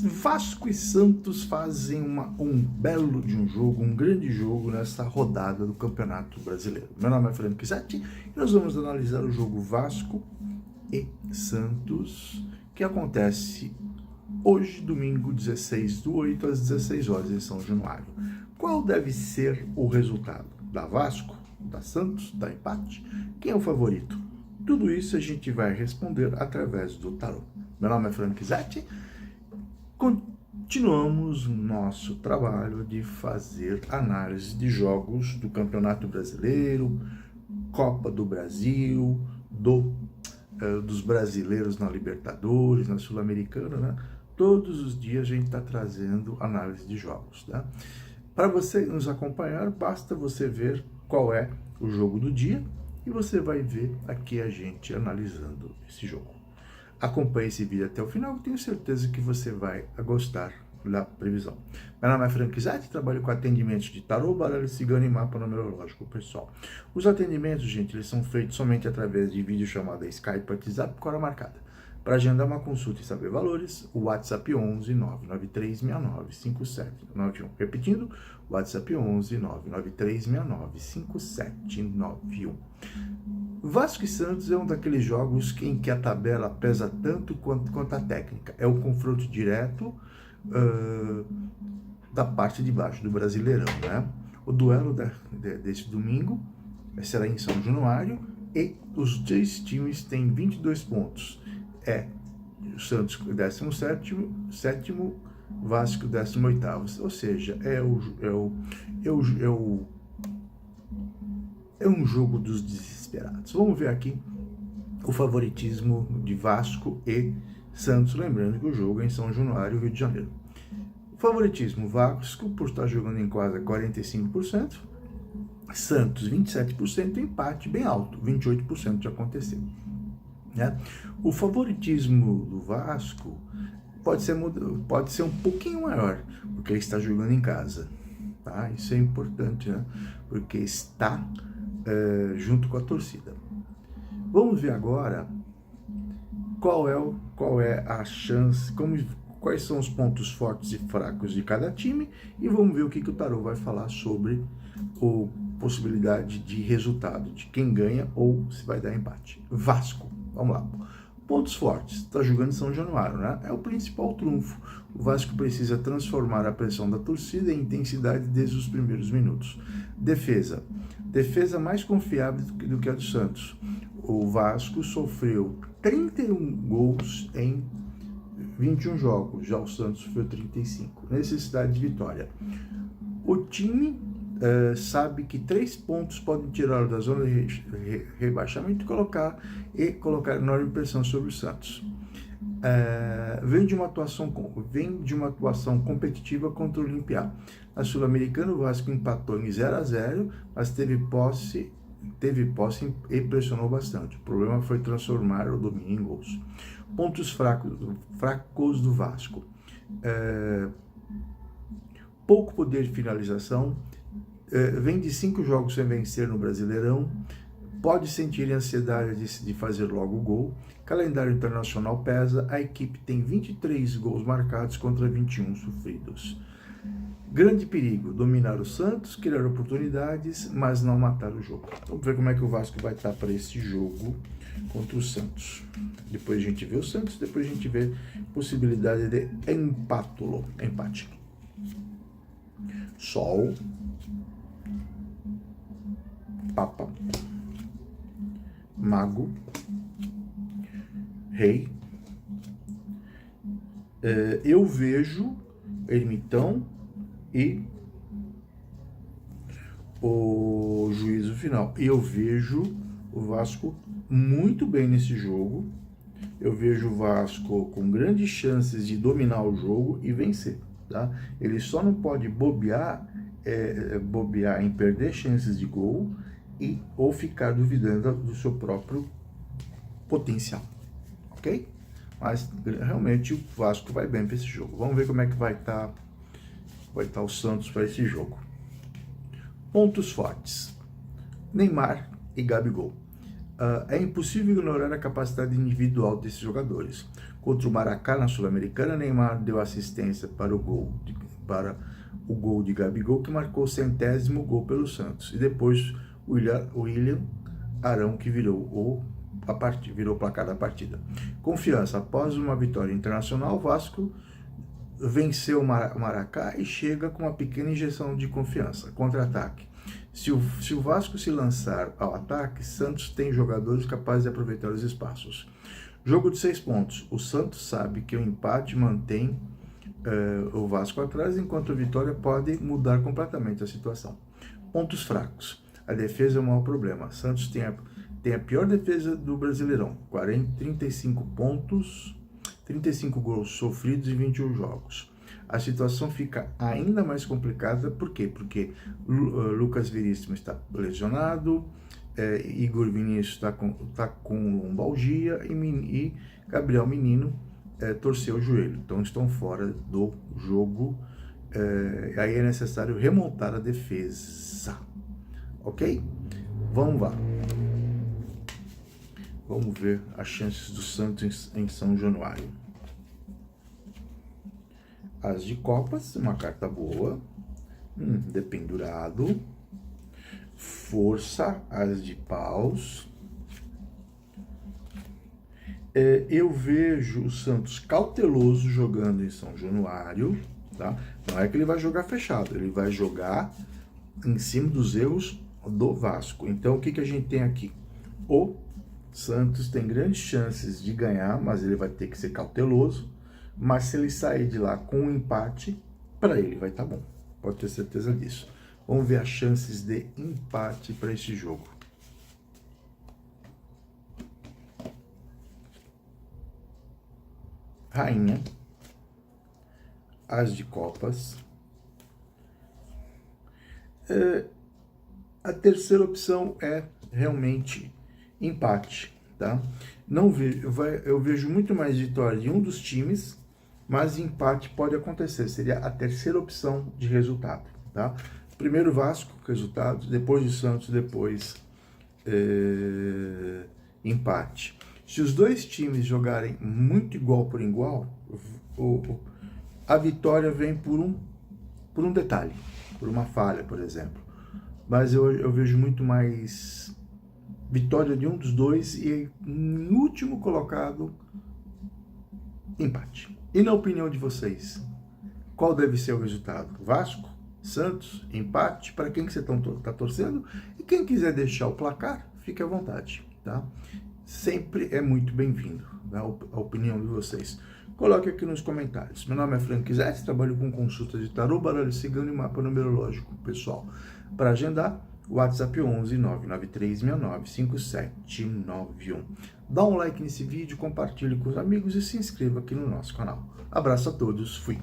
Vasco e Santos fazem um belo de um jogo, um grande jogo nessa rodada do Campeonato Brasileiro. Meu nome é Fernando Pisetti e nós vamos analisar o jogo Vasco e Santos, que acontece hoje, domingo, 16/8, às 16 horas em São Januário. Qual deve ser o resultado? Da Vasco? Da Santos? Da empate? Quem é o favorito? Tudo isso a gente vai responder através do tarô. Meu nome é Fernando Pisetti. Continuamos nosso trabalho de fazer análise de jogos do Campeonato Brasileiro, Copa do Brasil, dos brasileiros na Libertadores, na Sul-Americana, né? Todos os dias a gente está trazendo análise de jogos, né? Para você nos acompanhar, basta você ver qual é o jogo do dia e você vai ver aqui a gente analisando esse jogo. Acompanhe esse vídeo até o final, tenho certeza que você vai gostar da previsão. Meu nome é Fernando Pisetti, trabalho com atendimentos de tarô, baralho cigano e mapa numerológico, pessoal. Os atendimentos, gente, eles são feitos somente através de vídeo chamada Skype, WhatsApp, com hora marcada. Para agendar uma consulta e saber valores, o WhatsApp 11 993 69 5791. Repetindo, WhatsApp 11 993 69 5791. Vasco e Santos é um daqueles jogos em que a tabela pesa tanto quanto a técnica. É o confronto direto da parte de baixo do Brasileirão, né? O duelo desse domingo será em São Januário e os dois times têm 22 pontos. O Santos 17º, Vasco 18º, ou seja, é um jogo dos desesperados. Vamos ver aqui o favoritismo de Vasco e Santos, lembrando que o jogo é em São Januário, Rio de Janeiro. Favoritismo Vasco, por estar jogando em quadra, 45%, Santos 27%, empate bem alto, 28% de acontecer. Né? O favoritismo do Vasco pode ser um pouquinho maior, porque ele está jogando em casa. Tá? Isso é importante, né? Porque está junto com a torcida. Vamos ver agora qual é a chance, quais são os pontos fortes e fracos de cada time, e vamos ver o que o tarô vai falar sobre a possibilidade de resultado, de quem ganha ou se vai dar empate. Vasco, vamos lá. Pontos fortes, está jogando em São Januário, né? É o principal trunfo. O Vasco precisa transformar a pressão da torcida em intensidade desde os primeiros minutos. Defesa mais confiável do que a do Santos. O Vasco sofreu 31 gols em 21 jogos, já o Santos sofreu 35. Necessidade de vitória. O time sabe que 3 pontos podem tirá-lo da zona de rebaixamento e colocar enorme pressão sobre o Santos. Vem de uma atuação competitiva contra o Olimpia. Na Sul-Americana, o Vasco empatou em 0-0, mas teve posse e pressionou bastante. O problema foi transformar o domínio em gols. Pontos fracos do Vasco. Pouco poder de finalização. Vem de 5 jogos sem vencer no Brasileirão. Pode sentir ansiedade de fazer logo o gol. Calendário internacional pesa. A equipe tem 23 gols marcados contra 21 sofridos. Grande perigo, dominar o Santos, criar oportunidades, mas não matar o jogo. Vamos ver como é que o Vasco vai estar para esse jogo contra o Santos. Depois a gente vê o Santos, depois a gente vê possibilidade de empate. Sol, Papa, Mago, Rei. Eu vejo Ermitão e o juízo final. Eu vejo o Vasco muito bem nesse jogo. Eu vejo o Vasco com grandes chances de dominar o jogo e vencer. Tá? Ele só não pode bobear em perder chances de gol ou ficar duvidando do seu próprio potencial. Ok? Mas realmente o Vasco vai bem para esse jogo. Vamos ver como é que vai estar o Santos para esse jogo. Pontos fortes: Neymar e Gabigol. É impossível ignorar a capacidade individual desses jogadores. contra o Maracá na Sul-Americana. Neymar deu assistência para o gol de Gabigol, que marcou o 100º gol pelo Santos. E depois o William Arão, que virou o placar da partida. Confiança. Após uma vitória internacional, o Vasco venceu o Maracá e chega com uma pequena injeção de confiança. Contra-ataque. Se o Vasco se lançar ao ataque, Santos tem jogadores capazes de aproveitar os espaços. Jogo de 6 pontos. O Santos sabe que o empate mantém o Vasco atrás, enquanto a vitória pode mudar completamente a situação. Pontos fracos. A defesa é o maior problema. Santos tem a pior defesa do Brasileirão. 35 pontos, 35 gols sofridos em 21 jogos. A situação fica ainda mais complicada, por quê? Porque Lucas Veríssimo está lesionado, Igor Vinícius está com lombalgia e Gabriel Menino torceu o joelho. Então estão fora do jogo, aí é necessário remontar a defesa. Ok? Vamos lá. Vamos ver as chances do Santos em São Januário. As de copas, uma carta boa. Dependurado. Força, as de paus. Eu vejo o Santos cauteloso jogando em São Januário. Tá? Não é que ele vai jogar fechado, ele vai jogar em cima dos erros do Vasco. Então, o que a gente tem aqui? O Santos tem grandes chances de ganhar, mas ele vai ter que ser cauteloso. Mas se ele sair de lá com um empate, para ele vai estar bom. Pode ter certeza disso. Vamos ver as chances de empate para esse jogo. Rainha. As de copas. A terceira opção é realmente empate, tá? Eu vejo muito mais vitória de um dos times, mas empate pode acontecer. Seria a terceira opção de resultado, tá? Primeiro Vasco, resultado, depois o Santos, depois empate. Se os dois times jogarem muito igual por igual, a vitória vem por um detalhe, por uma falha, por exemplo. Mas eu vejo muito mais vitória de um dos dois e, no último colocado, empate. E na opinião de vocês, qual deve ser o resultado? Vasco? Santos? Empate? Para quem que você está torcendo? E quem quiser deixar o placar, fique à vontade, tá? Sempre é muito bem-vindo, né, a opinião de vocês. Coloque aqui nos comentários. Meu nome é Frank Zé, trabalho com consulta de tarô, baralho cigano e mapa numerológico, pessoal. Para agendar, WhatsApp 11 993 69 5791. Dá um like nesse vídeo, compartilhe com os amigos e se inscreva aqui no nosso canal. Abraço a todos, fui!